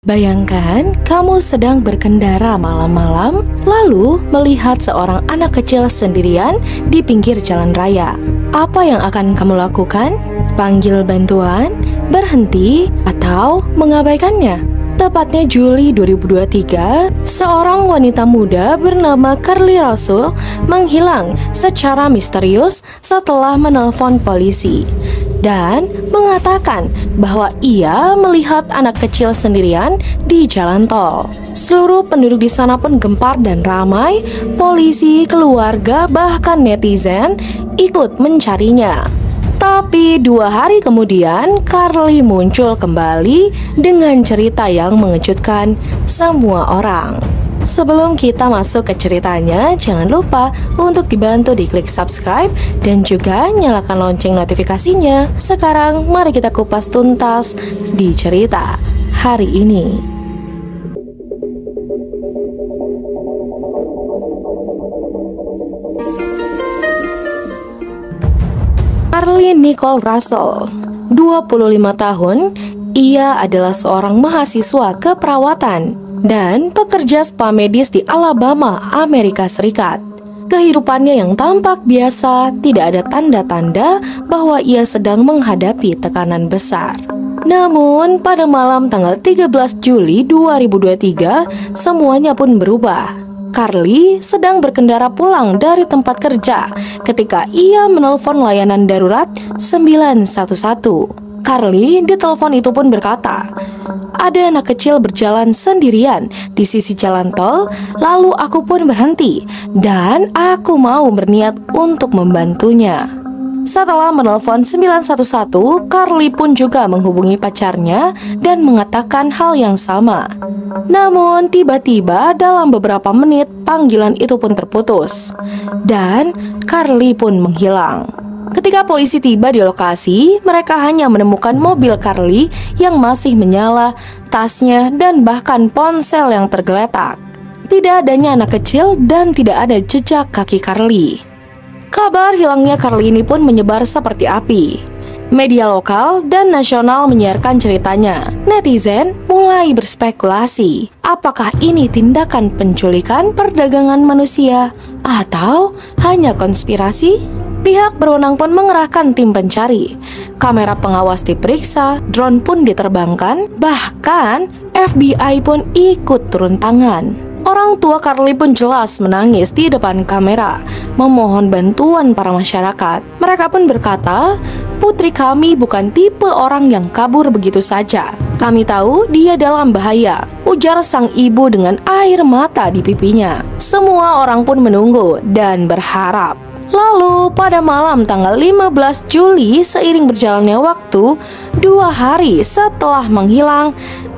Bayangkan kamu sedang berkendara malam-malam, lalu melihat seorang anak kecil sendirian di pinggir jalan raya. Apa yang akan kamu lakukan? Panggil bantuan, berhenti, atau mengabaikannya? Tepatnya Juli 2023, seorang wanita muda bernama Carly Russell menghilang secara misterius setelah menelpon polisi dan mengatakan bahwa ia melihat anak kecil sendirian di jalan tol. Seluruh penduduk di sana pun gempar dan ramai. Polisi, keluarga, bahkan netizen ikut mencarinya. Tapi 2 hari kemudian, Carly muncul kembali dengan cerita yang mengejutkan semua orang. Sebelum kita masuk ke ceritanya, jangan lupa untuk dibantu diklik subscribe dan juga nyalakan lonceng notifikasinya. Sekarang mari kita kupas tuntas di cerita hari ini. Carly Nicole Russell, 25 tahun, ia adalah seorang mahasiswa keperawatan dan pekerja spa medis di Alabama, Amerika Serikat. Kehidupannya yang tampak biasa, tidak ada tanda-tanda bahwa ia sedang menghadapi tekanan besar. Namun, pada malam tanggal 13 Juli 2023, semuanya pun berubah. Carly sedang berkendara pulang dari tempat kerja ketika ia menelpon layanan darurat 911. Carly di telepon itu pun berkata, "Ada anak kecil berjalan sendirian di sisi jalan tol, lalu aku pun berhenti dan aku mau berniat untuk membantunya." Setelah menelpon 911, Carly pun juga menghubungi pacarnya dan mengatakan hal yang sama. Namun tiba-tiba dalam beberapa menit panggilan itu pun terputus dan Carly pun menghilang. Ketika polisi tiba di lokasi, mereka hanya menemukan mobil Carly yang masih menyala, tasnya, dan bahkan ponsel yang tergeletak. Tidak adanya anak kecil dan tidak ada jejak kaki Carly. Kabar hilangnya Carly ini pun menyebar seperti api. Media lokal dan nasional menyiarkan ceritanya. Netizen mulai berspekulasi, apakah ini tindakan penculikan, perdagangan manusia, atau hanya konspirasi? Pihak berwenang pun mengerahkan tim pencari. Kamera pengawas diperiksa, drone pun diterbangkan, bahkan FBI pun ikut turun tangan. Orang tua Carly pun jelas menangis di depan kamera, memohon bantuan para masyarakat. Mereka pun berkata, "Putri kami bukan tipe orang yang kabur begitu saja. Kami tahu dia dalam bahaya," ujar sang ibu dengan air mata di pipinya. Semua orang pun menunggu dan berharap. Lalu pada malam tanggal 15 Juli, seiring berjalannya waktu, 2 hari setelah menghilang,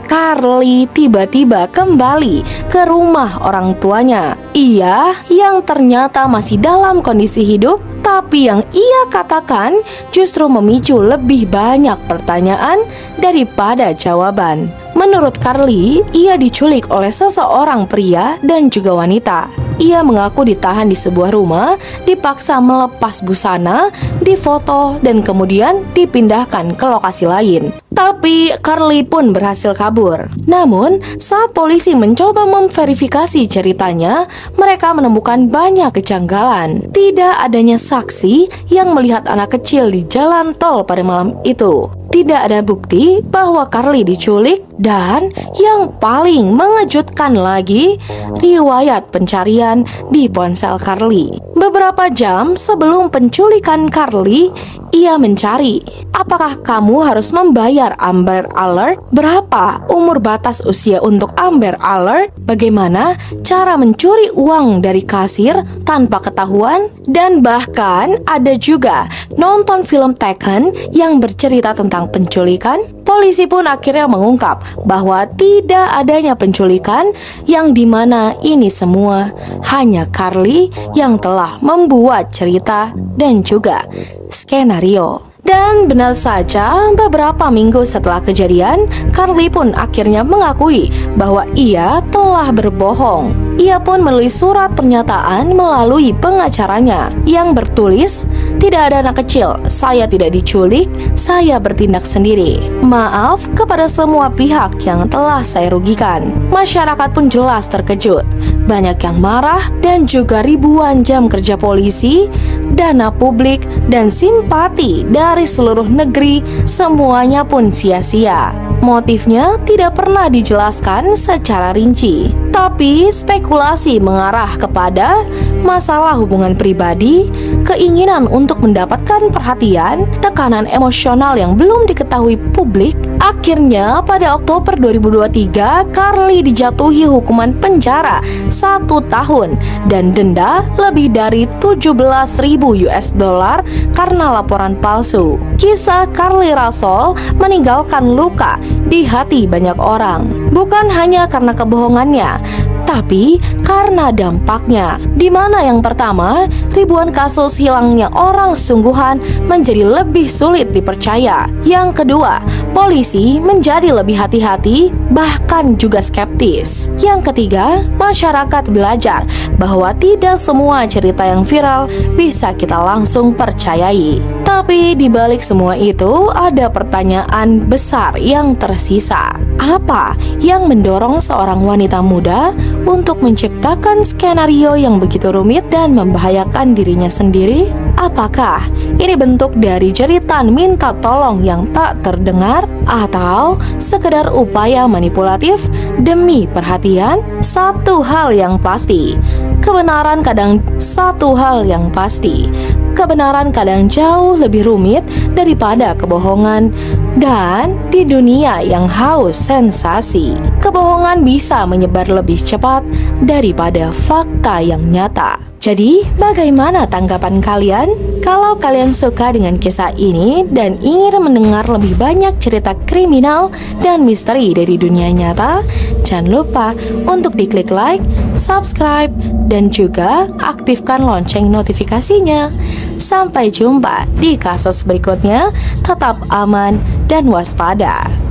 Carly tiba-tiba kembali ke rumah orang tuanya. Ia yang ternyata masih dalam kondisi hidup, tapi yang ia katakan justru memicu lebih banyak pertanyaan daripada jawaban. Menurut Carly, ia diculik oleh seseorang pria dan juga wanita. Ia mengaku ditahan di sebuah rumah, dipaksa melepas busana, difoto, dan kemudian dipindahkan ke lokasi lain. Tapi Carly pun berhasil kabur. Namun, saat polisi mencoba memverifikasi ceritanya, mereka menemukan banyak kejanggalan. Tidak adanya saksi yang melihat anak kecil di jalan tol pada malam itu. Tidak ada bukti bahwa Carly diculik, dan yang paling mengejutkan lagi, riwayat pencarian di ponsel Carly. Beberapa jam sebelum penculikan Carly, ia mencari, apakah kamu harus membayar Amber Alert? Berapa umur batas usia untuk Amber Alert? Bagaimana cara mencuri uang dari kasir tanpa ketahuan? Dan bahkan ada juga nonton film Taken yang bercerita tentang penculikan. Polisi pun akhirnya mengungkap bahwa tidak adanya penculikan, yang dimana ini semua hanya Carly yang telah membuat cerita dan juga skenario. Dan benar saja, beberapa minggu setelah kejadian, Carly pun akhirnya mengakui bahwa ia telah berbohong. Ia pun menulis surat pernyataan melalui pengacaranya yang bertulis, Tidak ada anak kecil, saya tidak diculik, saya bertindak sendiri. Maaf kepada semua pihak yang telah saya rugikan. Masyarakat pun jelas terkejut. Banyak yang marah dan juga ribuan jam kerja polisi, dana publik, dan simpati dari seluruh negeri, semuanya pun sia-sia. Motifnya tidak pernah dijelaskan secara rinci, tapi spekulasi mengarah kepada masalah hubungan pribadi, keinginan untuk mendapatkan perhatian, tekanan emosional yang belum diketahui publik. Akhirnya pada Oktober 2023, Carly dijatuhi hukuman penjara 1 tahun dan denda lebih dari 17.000 US dollar karena laporan palsu. Kisah Carly Russell meninggalkan luka di hati banyak orang, bukan hanya karena kebohongannya, tapi karena dampaknya, di mana yang pertama, ribuan kasus hilangnya orang sungguhan menjadi lebih sulit dipercaya. Yang kedua, polisi menjadi lebih hati-hati, bahkan juga skeptis. Yang ketiga, masyarakat belajar bahwa tidak semua cerita yang viral bisa kita langsung percayai. Tapi di balik semua itu, ada pertanyaan besar yang tersisa. Apa yang mendorong seorang wanita muda untuk menciptakan skenario yang begitu rumit dan membahayakan dirinya sendiri? Apakah ini bentuk dari jeritan minta tolong yang tak terdengar, atau sekedar upaya manipulatif demi perhatian? Satu hal yang pasti, kebenaran kadang jauh lebih rumit daripada kebohongan. Dan di dunia yang haus sensasi, kebohongan bisa menyebar lebih cepat daripada fakta yang nyata. Jadi, bagaimana tanggapan kalian? Kalau kalian suka dengan kisah ini dan ingin mendengar lebih banyak cerita kriminal dan misteri dari dunia nyata, jangan lupa untuk diklik like, subscribe, dan juga aktifkan lonceng notifikasinya. Sampai jumpa di kasus berikutnya. Tetap aman dan waspada.